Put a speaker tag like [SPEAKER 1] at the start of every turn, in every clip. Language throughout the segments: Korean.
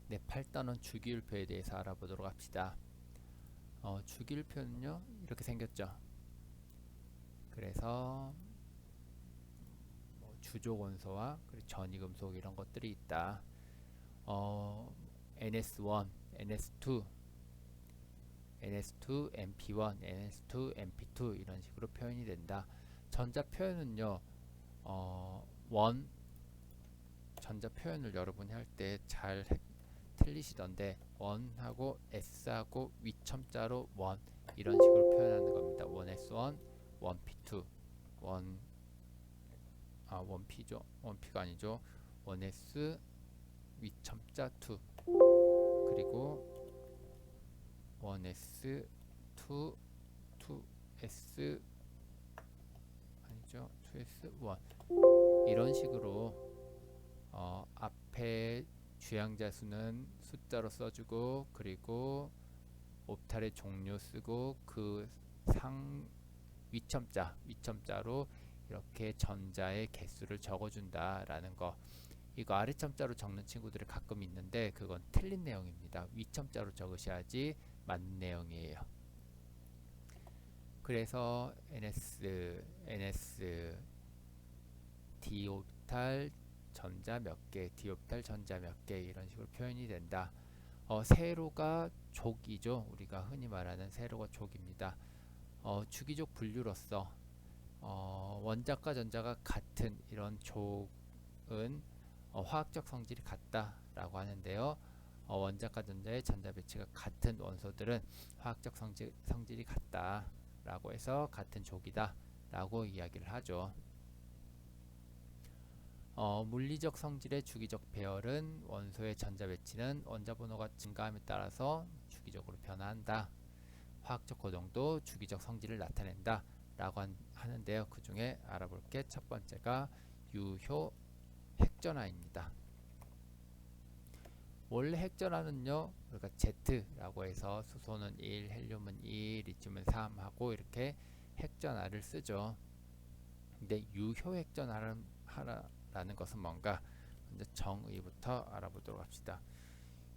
[SPEAKER 1] 네, 8단원 주기율표에 대해서 알아보도록 합시다. 주기율표는요, 이렇게 생겼죠. 그래서 주족 원소와 그리고 전이금속 이런 것들이 있다. NS1, NS2, NS2, MP1, NS2, MP2 이런 식으로 표현이 된다. 전자 표현은요, 원 전자 표현을 여러분이 할 때 잘 틀리시던데 원하고 S하고 위첨자로 원 이런 식으로 표현하는 겁니다. 1S1, 1P2, 원 원P죠. 원P가 아니죠. 1S 위첨자 2 그리고 1S 2, 2S 아니죠. 2S 1 이런 식으로 앞에 주양자 수는 숫자로 써주고 그리고 옵탈의 종류 쓰고 그 상 위첨자로 이렇게 전자의 개수를 적어준다라는 거. 이거 아래첨자로 적는 친구들이 가끔 있는데 그건 틀린 내용입니다. 위첨자로 적으셔야지 맞는 내용이에요. 그래서 NS, D옵탈 전자 몇 개, D옵탈 전자 몇 개 이런 식으로 표현이 된다. 세로가 족이죠. 우리가 흔히 말하는 세로가 족입니다. 주기적 분류로서 원자과 전자가 같은 이런 족은 화학적 성질이 같다라고 하는데요. 원자과 전자의 전자 배치가 같은 원소들은 화학적 성질이 같다라고 해서 같은 족이다라고 이야기를 하죠. 물리적 성질의 주기적 배열은 원소의 전자 배치는 원자 번호가 증가함에 따라서 주기적으로 변화한다. 화학적 고동도 주기적 성질을 나타낸다 라고 하는데요. 그 중에 알아볼 게 첫 번째가 유효 핵전화입니다. 원래 핵전화는요, 우리가 Z라고 해서 수소는 1, 헬륨은 2, 리튬은 3 하고 이렇게 핵전화를 쓰죠. 근데 유효 핵전화라는 것은 뭔가? 먼저 정의부터 알아보도록 합시다.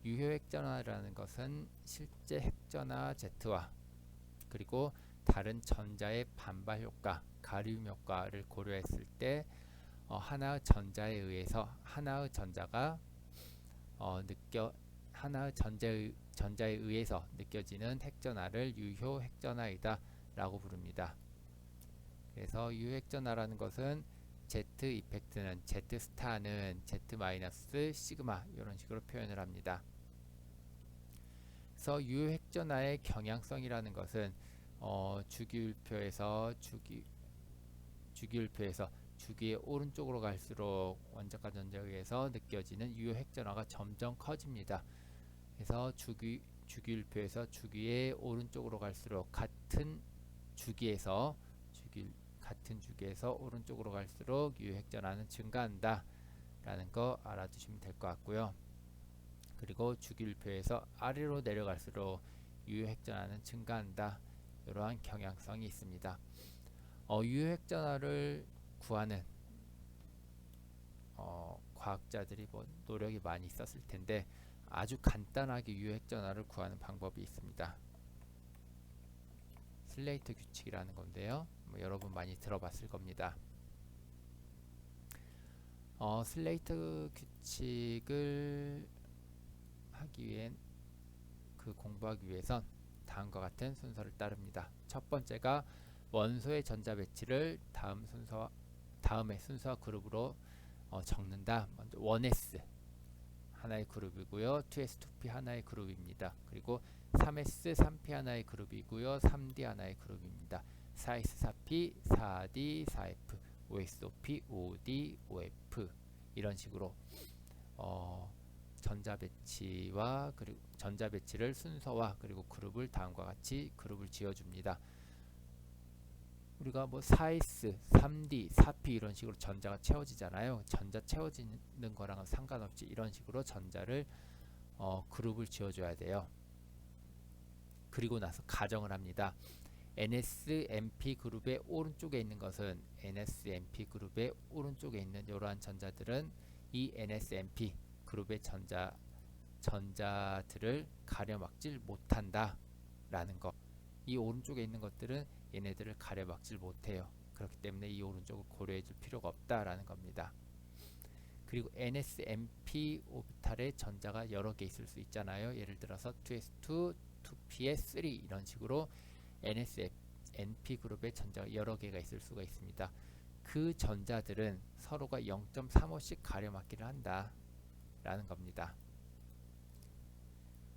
[SPEAKER 1] 유효 핵전화라는 것은 실제 핵전화 Z와 그리고 다른 전자의 반발 효과, 가리움 효과를 고려했을 때 하나의 전자에 의해서 하나의 전자가 하나의 전자에 의해서 느껴지는 핵전화를 유효 핵전화이다 라고 부릅니다. 그래서 유효 핵전화라는 것은 Z 이펙트는 Z 스타는 Z 마이너스 시그마 이런 식으로 표현을 합니다. 그래서 유효 핵전화의 경향성이라는 것은 주기율표에서 주기의 오른쪽으로 갈수록 원자과 전자에 의해서 느껴지는 유효 핵전화가 점점 커집니다. 그래서 주기율표에서 주기의 오른쪽으로 갈수록 같은 주기에서 오른쪽으로 갈수록 유효 핵전화는 증가한다 라는 거 알아두시면 될 것 같고요. 그리고 주기율표에서 아래로 내려갈수록 유효 핵전화는 증가한다. 이러한 경향성이 있습니다. 유효 핵전화를 구하는 과학자들이 노력이 많이 있었을 텐데 아주 간단하게 유효 핵전화를 구하는 방법이 있습니다. 슬레이트 규칙이라는 건데요. 여러분 많이 들어봤을 겁니다. 슬레이트 규칙을 공부하기 위해선 다음과 같은 순서를 따릅니다. 첫 번째가 원소의 전자 배치를 다음의 순서와 그룹으로 적는다. 먼저 1s 하나의 그룹이고요. 2s, 2p 하나의 그룹입니다. 그리고 3s, 3p 하나의 그룹이고요. 3d 하나의 그룹입니다. 4s, 4p, 4d, 4f, 5s, 5p, 5d, 5f 이런 식으로 전자 배치를 순서와 그리고 그룹을 다음과 같이 그룹을 지어줍니다. 우리가 4s, 3d, 4p 이런 식으로 전자가 채워지잖아요. 전자 채워지는 거랑은 상관없이 이런 식으로 전자를 그룹을 지어줘야 돼요. 그리고 나서 가정을 합니다. NSMP 그룹의 오른쪽에 있는 것은 NSMP 그룹의 오른쪽에 있는 이러한 전자들은 이 NSMP 그룹의 전자들을 가려막질 못한다 라는 거. 이 오른쪽에 있는 것들은 얘네들을 가려막질 못해요. 그렇기 때문에 이 오른쪽을 고려해 줄 필요가 없다라는 겁니다. 그리고 NSMP 오비탈에 전자가 여러 개 있을 수 있잖아요. 예를 들어서 2s2, 2ps3 이런 식으로 NSMP 그룹에 전자가 여러 개가 있을 수가 있습니다. 그 전자들은 서로가 0.35씩 가려막기를 한다 라는 겁니다.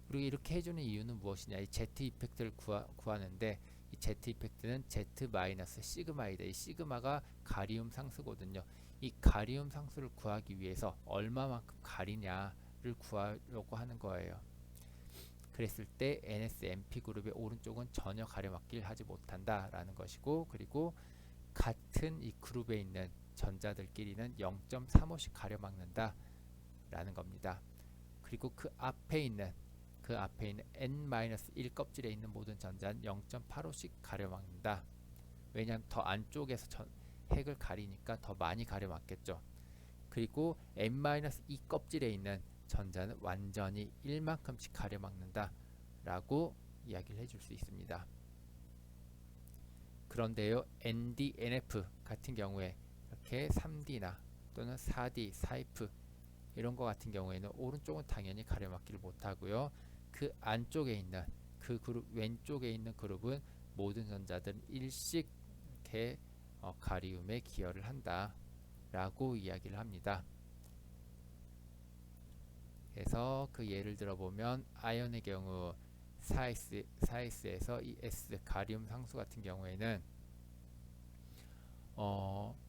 [SPEAKER 1] 그리고 이렇게 해주는 이유는 무엇이냐, 이 Z 이펙트를 구하는데 이 Z 이펙트는 Z 마이너스 시그마이다. 이 시그마가 가리움 상수거든요. 이 가리움 상수를 구하기 위해서 얼마만큼 가리냐를 구하려고 하는 거예요. 그랬을 때 NSMP 그룹의 오른쪽은 전혀 가려막기를 하지 못한다 라는 것이고, 그리고 같은 이 그룹에 있는 전자들끼리는 0.35씩 가려막는다 라는 겁니다. 그리고 그 앞에 있는 N-1 껍질에 있는 모든 전자는 0.85씩 가려막는다. 왜냐하면 더 안쪽에서 핵을 가리니까 더 많이 가려막겠죠. 그리고 N-2 껍질에 있는 전자는 완전히 1만큼씩 가려막는다 라고 이야기를 해줄 수 있습니다. 그런데요, ND, NF 같은 경우에 이렇게 3D나 또는 4D, 4F 이런 거 같은 경우에는 오른쪽은 당연히 가려막기를 못하고요. 그 안쪽에 있는 그 그룹 왼쪽에 있는 그룹은 모든 전자들은 일씩 이렇게 가리움에 기여를 한다 라고 이야기를 합니다. 그래서 그 예를 들어보면 아연의 경우 4S에서 이 S 가리움 상수 같은 경우에는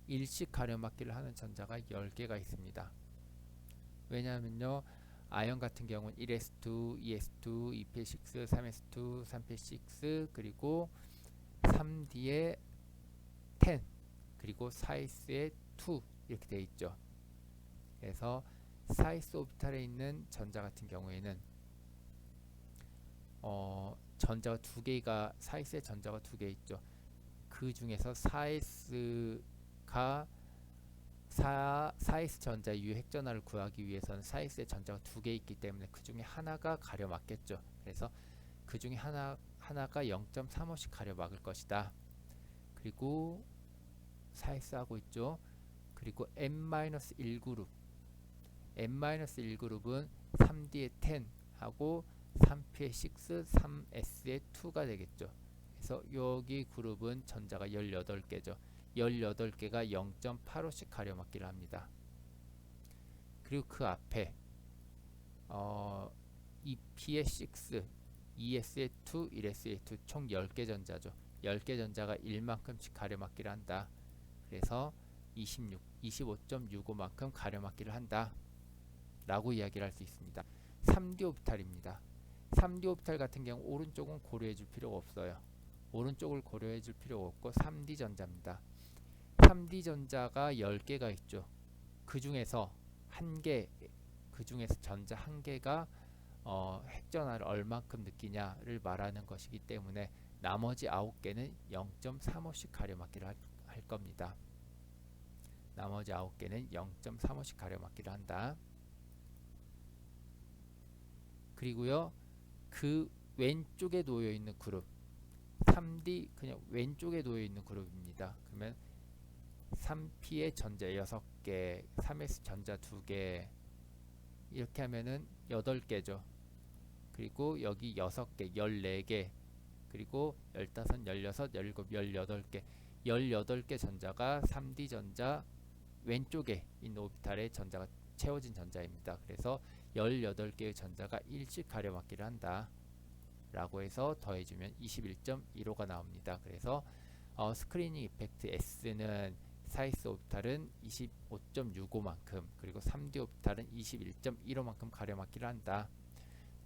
[SPEAKER 1] 일식 가려막기를 하는 전자가 10개가 있습니다. 왜냐하면요, 아연 같은 경우는 1s2, 2s2, 2p6, 3s2, 3p6 그리고 3d에 10 그리고 4s에 2 이렇게 되어 있죠. 그래서 4s 오비탈에 있는 전자 같은 경우에는 전자가 4s에 전자가 2개 있죠. 그 중에서 4s가 4s 전자의 유핵전하를 구하기 위해서는 4s의 전자가 2개 있기 때문에 그 중에 하나가 가려막겠죠. 그래서 그 중에 하나가 0.35씩 가려막을 것이다. 그리고 4s 하고 있죠. 그리고 N-1 그룹 N-1 그룹은 3D의 10 하고 3P의 6, 3S의 2가 되겠죠. 그래서 여기 그룹은 전자가 18개죠. 18개가 0.85씩 가려막기를 합니다. 그리고 그 앞에 2P의 6, 2S의 2, 1S의 2 총 10개 전자죠. 10개 전자가 1만큼씩 가려막기를 한다. 그래서 25.65만큼 가려막기를 한다 라고 이야기를 할 수 있습니다. 3D 오비탈입니다. 3D 오비탈 같은 경우 오른쪽은 고려해 줄 필요가 없어요. 오른쪽을 고려해 줄 필요가 없고 3D 전자입니다. 3D 전자가 10개가 있죠. 그 중에서 전자 1개가 핵전하를 얼만큼 느끼냐를 말하는 것이기 때문에 나머지 9개는 0.35씩 가려막기를 할 겁니다. 나머지 9개는 0.35씩 가려막기를 한다. 그리고요, 그 왼쪽에 놓여 있는 그룹 3D 그냥 왼쪽에 놓여 있는 그룹입니다. 그러면 3P의 전자 6개, 3S 전자 2개 이렇게 하면은 8개죠. 그리고 여기 6개, 14개, 그리고 15, 16, 17, 18개 18개 전자가 3D 전자 왼쪽에 있는 오비탈에 전자가 채워진 전자입니다. 그래서 18개의 전자가 일씩 가려막기를 한다 라고 해서 더해주면 21.15가 나옵니다. 그래서 스크리닝 이펙트 S는 4s 오비탈은 25.65만큼 그리고 3D 오비탈은 21.15만큼 가려막기를 한다.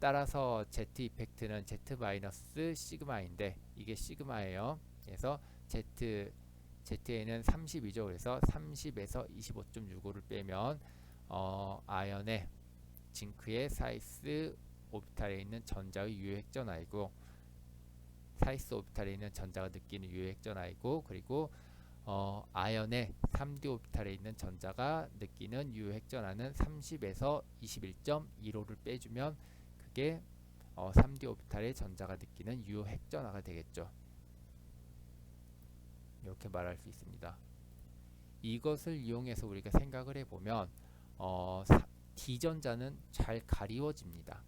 [SPEAKER 1] 따라서 Z 이펙트는 Z 마이너스 시그마인데 이게 시그마예요. 그래서 Z에는 32죠. 그래서 30에서 25.65를 빼면 아연의 징크의 4s 오비탈에 있는 전자의 유핵전하이고 4s 오비탈에 있는 전자가 느끼는 유핵전하이고 그리고 아연의 3d 오비탈에 있는 전자가 느끼는 유핵전하는 30에서 21.15를 빼주면 그게 3d 오비탈의 전자가 느끼는 유핵전하가 되겠죠. 이렇게 말할 수 있습니다. 이것을 이용해서 우리가 생각을 해보면 D전자는 잘 가리워집니다.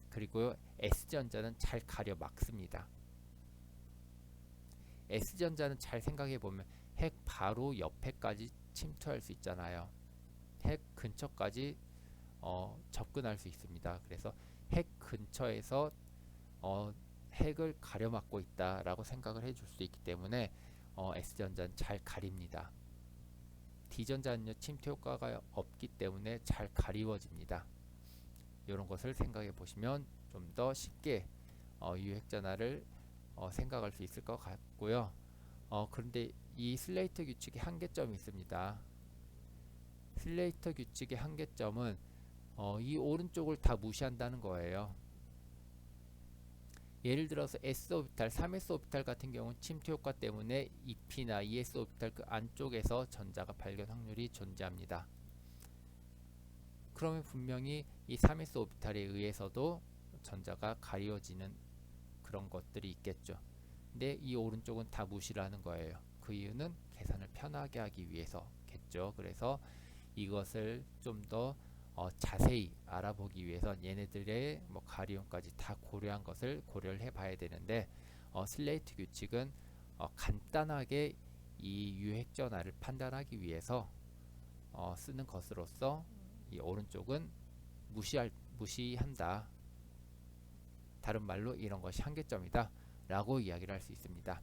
[SPEAKER 1] 그리고 S전자는 잘 가려 막습니다. S전자는 잘 생각해보면 핵 바로 옆에까지 침투할 수 있잖아요. 핵 근처까지 접근할 수 있습니다. 그래서 핵 근처에서 핵을 가려막고 있다라고 생각을 해줄 수 있기 때문에 S전자는 잘 가립니다. D전자는요, 침투 효과가 없기 때문에 잘 가리워집니다. 이런 것을 생각해 보시면 좀 더 쉽게 유핵전하를 생각할 수 있을 것 같고요. 그런데 이 슬레이터 규칙의 한계점이 있습니다. 슬레이터 규칙의 한계점은 이 오른쪽을 다 무시한다는 거예요. 예를 들어서 S 오비탈, 3s 오비탈 같은 경우는 침투 효과 때문에 EP나 ES 오비탈 그 안쪽에서 전자가 발견 확률이 존재합니다. 그러면 분명히 이 3s 오비탈에 의해서도 전자가 가리워지는 그런 것들이 있겠죠. 근데 이 오른쪽은 다 무시를 하는 거예요. 그 이유는 계산을 편하게 하기 위해서겠죠. 그래서 이것을 좀 더 자세히 알아보기 위해서 얘네들의 가리움까지 다 고려한 것을 고려를 해봐야 되는데 슬레이트 규칙은 간단하게 이 유핵전하를 판단하기 위해서 쓰는 것으로서 이 오른쪽은 무시한다. 다른 말로 이런 것이 한계점이다 라고 이야기를 할 수 있습니다.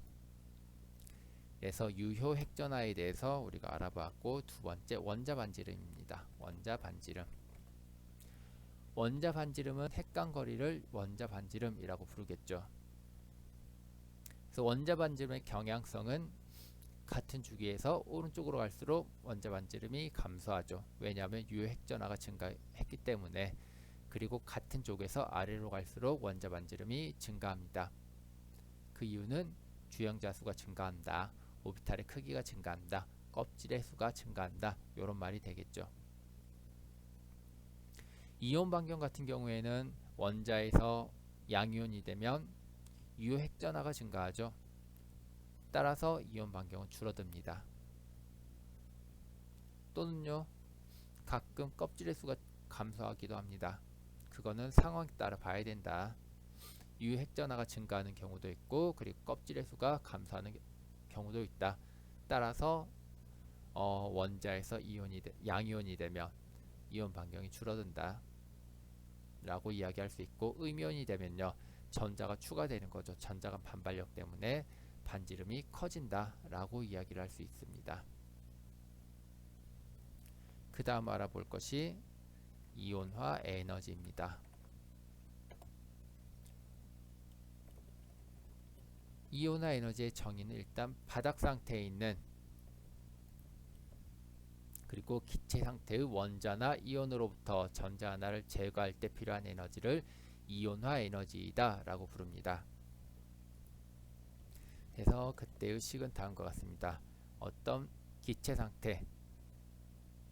[SPEAKER 1] 그래서 유효 핵전하에 대해서 우리가 알아봤고, 두 번째 원자반지름입니다. 원자반지름은 핵간거리를 원자반지름이라고 부르겠죠. 그래서 원자반지름의 경향성은 같은 주기에서 오른쪽으로 갈수록 원자반지름이 감소하죠. 왜냐하면 유핵전하가 증가했기 때문에. 그리고 같은 쪽에서 아래로 갈수록 원자반지름이 증가합니다. 그 이유는 주영자 수가 증가한다, 오비탈의 크기가 증가한다, 껍질의 수가 증가한다, 이런 말이 되겠죠. 이온 반경 같은 경우에는 원자에서 양이온이 되면 유핵전하가 증가하죠. 따라서 이온 반경은 줄어듭니다. 또는요, 가끔 껍질의 수가 감소하기도 합니다. 그거는 상황에 따라 봐야 된다. 유핵전하가 증가하는 경우도 있고, 그리고 껍질의 수가 감소하는 경우도 있다. 따라서 원자에서 양이온이 되면 이온 반경이 줄어든다 라고 이야기할 수 있고, 음이온이 되면요, 전자가 추가되는 거죠. 전자간 반발력 때문에 반지름이 커진다 라고 이야기를 할 수 있습니다. 그 다음 알아볼 것이 이온화 에너지입니다. 이온화 에너지의 정의는 일단 바닥 상태에 있는 그리고 기체 상태의 원자나 이온으로부터 전자 하나를 제거할 때 필요한 에너지를 이온화 에너지이다 라고 부릅니다. 그래서 그때의 식은 다음과 같습니다. 어떤 기체 상태,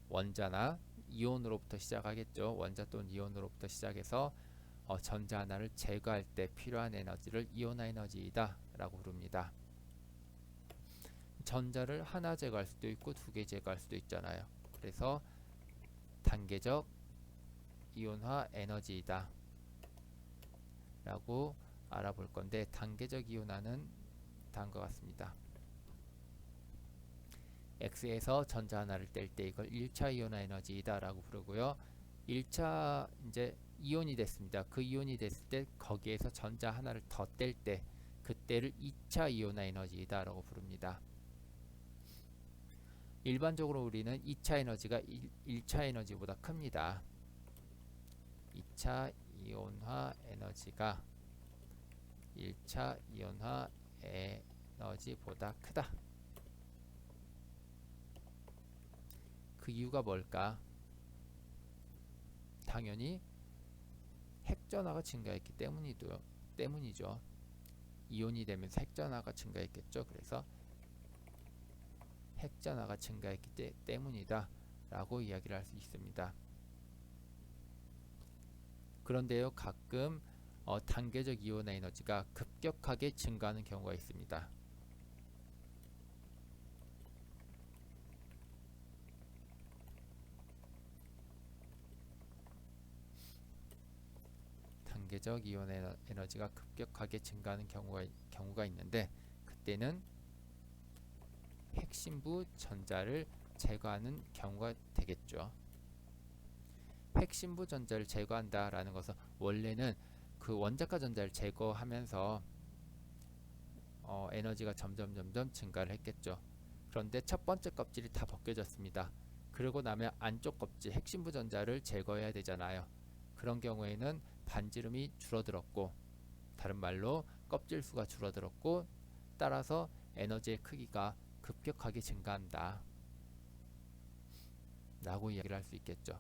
[SPEAKER 1] 원자나 이온으로부터 시작하겠죠. 원자 또는 이온으로부터 시작해서 전자 하나를 제거할 때 필요한 에너지를 이온화 에너지이다 라고 부릅니다. 전자를 하나 제거할 수도 있고 두 개 제거할 수도 있잖아요. 그래서 단계적 이온화 에너지이다 라고 알아볼 건데, 단계적 이온화는 다음과 같습니다. X에서 전자 하나를 뗄 때 이걸 1차 이온화 에너지이다 라고 부르고요. 1차 이제 이온이 됐습니다. 그 이온이 됐을 때 거기에서 전자 하나를 더 뗄 때 그때를 2차 이온화 에너지이다 라고 부릅니다. 일반적으로 우리는 2차 에너지가 1차 에너지보다 큽니다. 2차 이온화 에너지가 1차 이온화 에너지보다 크다. 그 이유가 뭘까? 당연히 핵전하가 증가했기 때문이죠. 이온이 되면서 핵전하가 증가했겠죠. 그래서 핵전하가 증가했기 때문이다 라고 이야기를 할 수 있습니다. 그런데요, 가끔 단계적 이온의 에너지가 급격하게 증가하는 경우가 있습니다. 단계적 이온의 에너지가 급격하게 증가하는 경우가 있는데, 그때는 핵심부 전자를 제거하는 경우가 되겠죠. 핵심부 전자를 제거한다라는 것은 원래는 그 원자가 전자를 제거하면서 에너지가 점점 증가를 했겠죠. 그런데 첫 번째 껍질이 다 벗겨졌습니다. 그러고 나면 안쪽 껍질 핵심부 전자를 제거해야 되잖아요. 그런 경우에는 반지름이 줄어들었고, 다른 말로 껍질 수가 줄어들었고, 따라서 에너지의 크기가 급격하게 증가한다 라고 이야기를 할 수 있겠죠.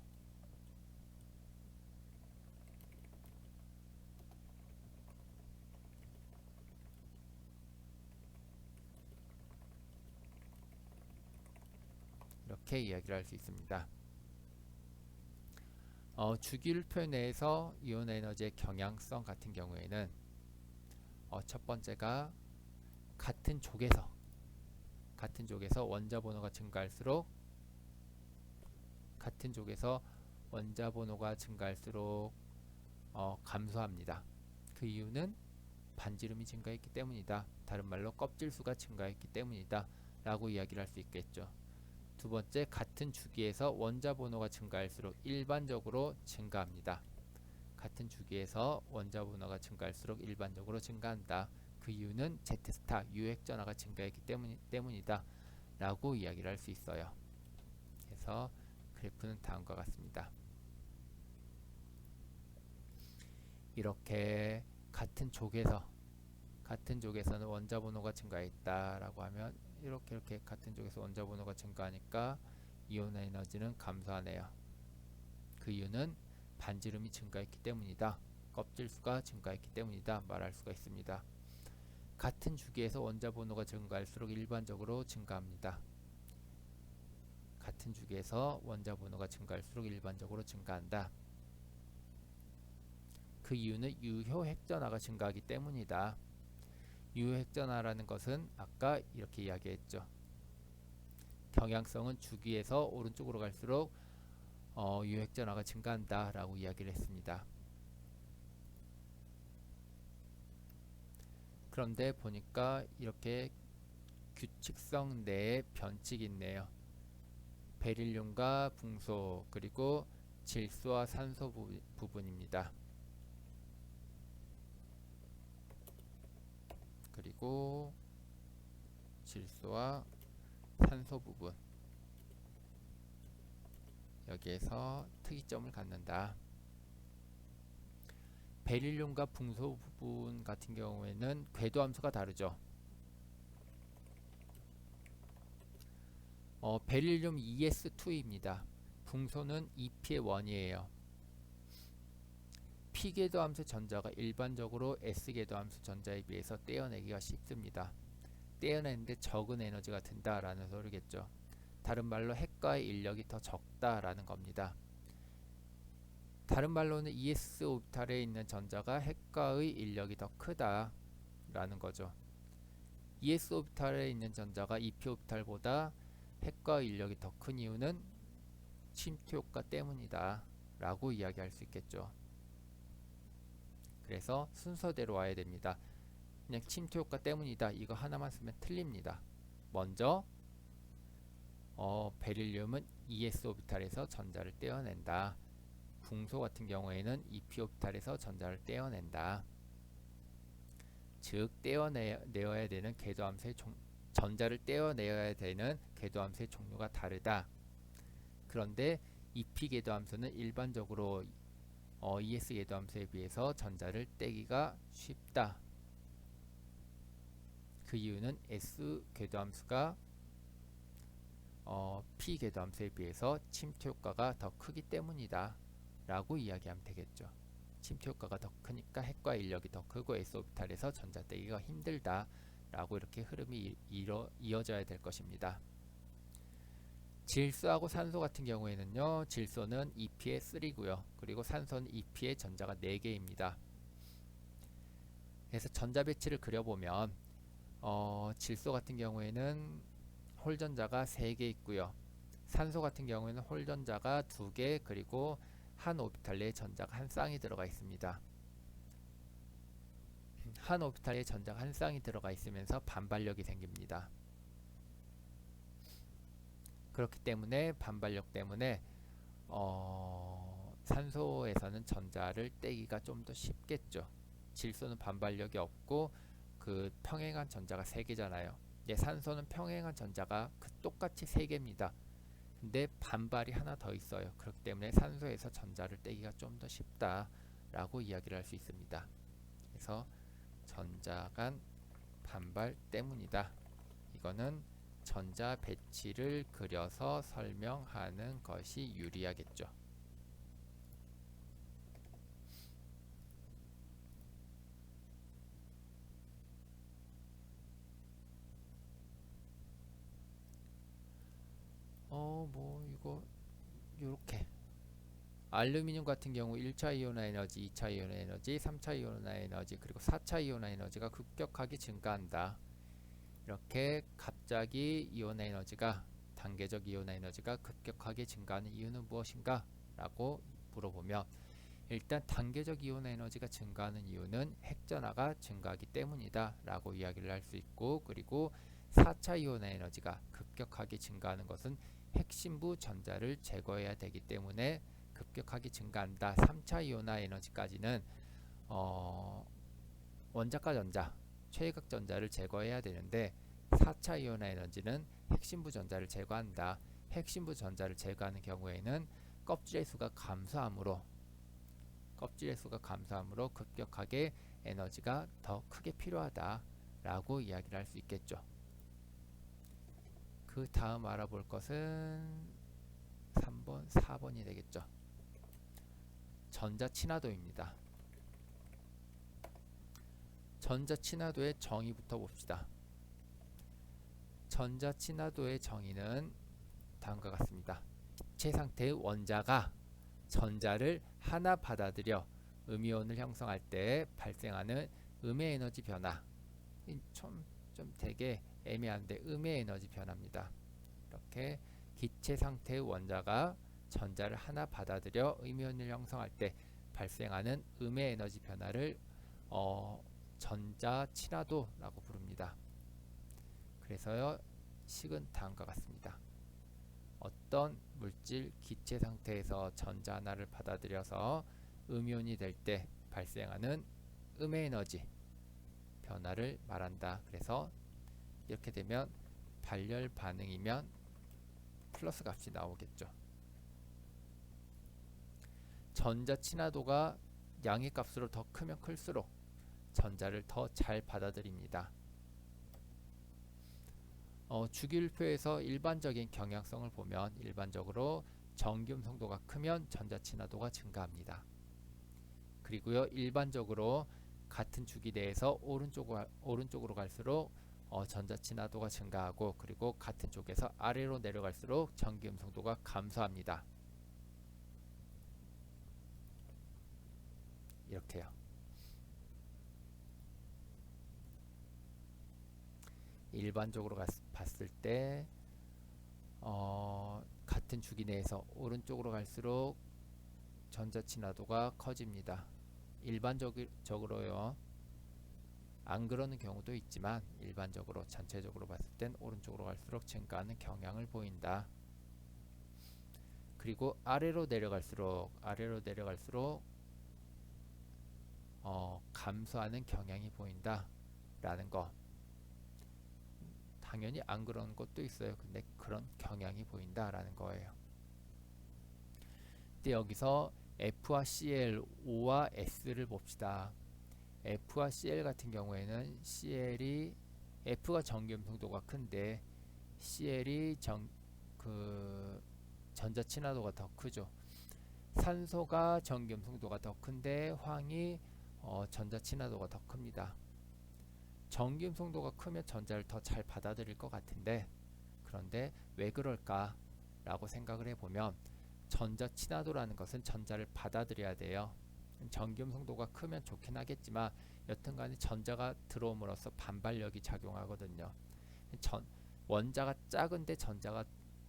[SPEAKER 1] 이렇게 이야기를 할 수 있습니다. 주기를 표현해서 이온 에너지의 경향성 같은 경우에는 첫 번째가 같은 족에서 원자 번호가 증가할수록 감소합니다. 그 이유는 반지름이 증가했기 때문이다. 다른 말로 껍질 수가 증가했기 때문이다 라고 이야기를 할 수 있겠죠. 두 번째, 같은 주기에서 원자 번호가 증가할수록 일반적으로 증가합니다. 같은 주기에서 원자 번호가 증가할수록 일반적으로 증가한다. 그 이유는 Z스타 유핵전하가 증가했기 때문이다 라고 이야기를 할 수 있어요. 그래서 그래프는 다음과 같습니다. 이렇게 같은 족에서는 원자 번호가 증가했다라고 하면 이렇게 같은 쪽에서 원자 번호가 증가하니까 이온 에너지는 감소하네요. 그 이유는 반지름이 증가했기 때문이다. 껍질 수가 증가했기 때문이다 말할 수가 있습니다. 같은 주기에서 원자 번호가 증가할수록 일반적으로 증가합니다. 같은 주기에서 원자 번호가 증가할수록 일반적으로 증가한다. 그 이유는 유효 핵전하가 증가하기 때문이다. 유효 핵전하라는 것은 아까 이렇게 이야기했죠. 경향성은 주기에서 오른쪽으로 갈수록 유효 핵전하가 증가한다 라고 이야기를 했습니다. 그런데 보니까 이렇게 규칙성 내에 변칙이 있네요. 베릴륨과 붕소 그리고 질소와 산소 부분입니다. 그리고 질소와 산소 부분, 여기에서 특이점을 갖는다. 베릴륨과 붕소 부분 같은 경우에는 궤도함수가 다르죠. 베릴륨 ES2입니다. 붕소는 EP의1이에요. P궤도함수 전자가 일반적으로 S궤도함수 전자에 비해서 떼어내기가 쉽습니다. 떼어내는데 적은 에너지가 든다라는 소리겠죠. 다른 말로 핵과의 인력이 더 적다라는 겁니다. 다른 말로는 ES 오비탈에 있는 전자가 핵과의 인력이 더 크다라는 거죠. ES 오비탈에 있는 전자가 EP 오비탈보다 핵과의 인력이 더 큰 이유는 침투 효과 때문이다 라고 이야기할 수 있겠죠. 그래서 순서대로 와야 됩니다. 그냥 침투 효과 때문이다 이거 하나만 쓰면 틀립니다. 먼저 베릴륨은 ES 오비탈에서 전자를 떼어낸다. 붕소 같은 경우에는 EP 오비탈에서 전자를 떼어낸다. 즉 떼어내어야 되는 궤도함수의 전자를 떼어내어야 되는 궤도함수의 종류가 다르다. 그런데 EP 궤도함수는 일반적으로 ES 궤도함수에 비해서 전자를 떼기가 쉽다. 그 이유는 S 궤도함수가 P 궤도함수에 비해서 침투 효과가 더 크기 때문이다 라고 이야기하면 되겠죠. 침투 효과가 더 크니까 핵과 인력이 더 크고 S 오비탈에서 전자 떼기가 힘들다 라고 이렇게 흐름이 이어져야 될 것입니다. 질소하고 산소 같은 경우에는요, 질소는 2p의 3고요. 그리고 산소는 2p의 전자가 4개입니다. 그래서 전자 배치를 그려보면 질소 같은 경우에는 홀전자가 3개 있고요. 산소 같은 경우에는 홀전자가 2개, 그리고 한 오비탈 내에 전자가 한 쌍이 들어가 있습니다. 한 오비탈에 전자가 한 쌍이 들어가 있으면서 반발력이 생깁니다. 그렇기 때문에 반발력 때문에 산소에서는 전자를 떼기가 좀 더 쉽겠죠. 질소는 반발력이 없고 그 평행한 전자가 3개잖아요. 산소는 평행한 전자가 똑같이 3개입니다. 근데 반발이 하나 더 있어요. 그렇기 때문에 산소에서 전자를 떼기가 좀 더 쉽다라고 이야기를 할 수 있습니다. 그래서 전자 간 반발 때문이다. 이거는 전자 배치를 그려서 설명하는 것이 유리하겠죠. 뭐 이거 요렇게 알루미늄 같은 경우 1차 이온화 에너지, 2차 이온화 에너지, 3차 이온화 에너지, 그리고 4차 이온화 에너지가 급격하게 증가한다. 이렇게 갑자기 이온화 에너지가, 단계적 이온화 에너지가 급격하게 증가하는 이유는 무엇인가? 라고 물어보면, 일단 단계적 이온화 에너지가 증가하는 이유는 핵전하가 증가하기 때문이다 라고 이야기를 할 수 있고, 그리고 4차 이온화 에너지가 급격하게 증가하는 것은 핵심부 전자를 제거해야 되기 때문에 급격하게 증가한다. 3차 이온화 에너지까지는 원자과 전자, 최외각 전자를 제거해야 되는데 4차 이온화 에너지는 핵심부 전자를 제거한다. 핵심부 전자를 제거하는 경우에는 껍질의 수가 감소함으로 급격하게 에너지가 더 크게 필요하다라고 이야기를 할 수 있겠죠. 그 다음 알아볼 것은 3번, 4번이 되겠죠. 전자 친화도입니다. 전자 친화도의 정의부터 봅시다. 전자 친화도의 정의는 다음과 같습니다. 기체 상태의 원자가 전자를 하나 받아들여 음이온을 형성할 때 발생하는 음의 에너지 변화. 좀 되게 애매한데 음의 에너지 변화입니다. 이렇게 기체 상태의 원자가 전자를 하나 받아들여 음이온을 형성할 때 발생하는 음의 에너지 변화를 전자 친화도라고 부릅니다. 그래서요, 식은 다음과 같습니다. 어떤 물질 기체 상태에서 전자 하나를 받아들여서 음이온이 될 때 발생하는 음의 에너지 변화를 말한다. 그래서 이렇게 되면 발열 반응이면 플러스 값이 나오겠죠. 전자 친화도가 양의 값으로 더 크면 클수록 전자를 더 잘 받아들입니다. 주기율표에서 일반적인 경향성을 보면 일반적으로 정기음 성도가 크면 전자 친화도가 증가합니다. 그리고요, 일반적으로 같은 주기 내에서 오른쪽으로 갈수록 전자 친화도가 증가하고, 그리고 같은 쪽에서 아래로 내려갈수록 정기음 성도가 감소합니다. 이렇게요. 일반적으로 봤을 때 같은 주기 내에서 오른쪽으로 갈수록 전자 친화도가 커집니다. 일반적으로요. 안 그러는 경우도 있지만 일반적으로 전체적으로 봤을 땐 오른쪽으로 갈수록 증가하는 경향을 보인다. 그리고 아래로 내려갈수록 감소하는 경향이 보인다 라는 거. 당연히 안 그런 것도 있어요. 근데 그런 경향이 보인다 라는 거예요. 근데 여기서 F와 CL, O와 S를 봅시다. F와 CL 같은 경우에는 F가 정기음 성도가 큰데 CL이 전자 친화도가 더 크죠. 산소가 정기음 성도가 더 큰데 황이 전자 친화도가 더 큽니다. 정기음 성도가 크면 전자를 더 잘 받아들일 것 같은데, 그런데 왜 그럴까? 라고 생각을 해보면 전자 친화도라는 것은 전자를 받아들여야 돼요. 전기음 송도가 크면 좋긴 하겠지만 여튼간에 전자가 들어옴으로써 반발력이 작용하거든요. 전, 원자가 작은데 전자가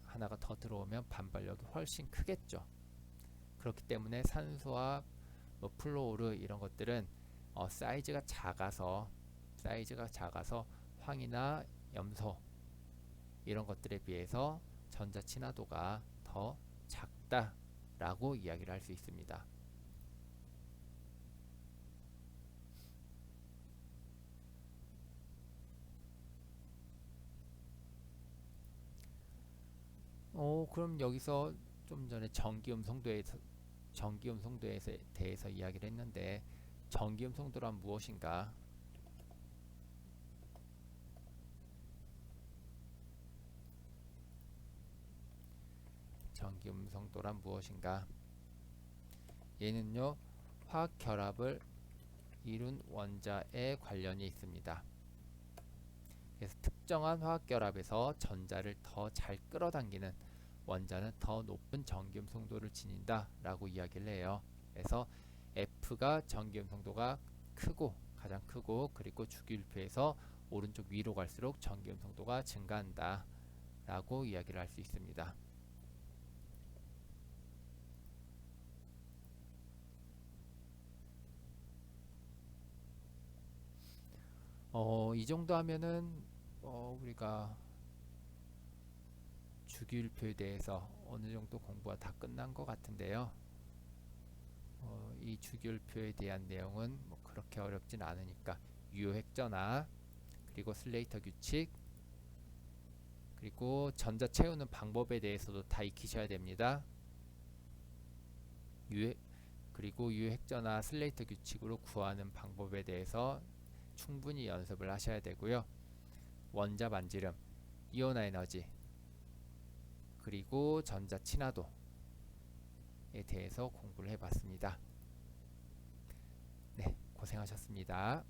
[SPEAKER 1] 하나가 더 들어오면 반발력이 훨씬 크겠죠. 그렇기 때문에 산소와 뭐 플로르 이런 것들은 사이즈가 작아서 황이나 염소 이런 것들에 비해서 전자 친화도가 더 작다라고 이야기를 할 수 있습니다. 그럼 여기서 좀 전에 전기음 송도에 대해서 이야기를 했는데 전기음 송도란 무엇인가? 전기음 송도란 무엇인가? 얘는요, 화학 결합을 이룬 원자에 관련이 있습니다. 그래서 특정한 화학 결합에서 전자를 더 잘 끌어당기는 원자는 더 높은 전기음 송도를 지닌다 라고 이야기를 해요. 그래서 F가 전기음 송도가 가장 크고 그리고 주기율표에서 오른쪽 위로 갈수록 전기음 송도가 증가한다 라고 이야기를 할 수 있습니다. 이 정도 하면은 우리가 주기율표에 대해서 어느 정도 공부가 다 끝난 것 같은데요. 이 주기율표에 대한 내용은 뭐 그렇게 어렵진 않으니까 유효획전화 그리고 슬레이터 규칙 그리고 전자 채우는 방법에 대해서도 다 익히셔야 됩니다. 그리고 유효획전화 슬레이터 규칙으로 구하는 방법에 대해서 충분히 연습을 하셔야 되고요. 원자 반지름, 이온화 에너지 그리고 전자 친화도에 대해서 공부를 해봤습니다. 네, 고생하셨습니다.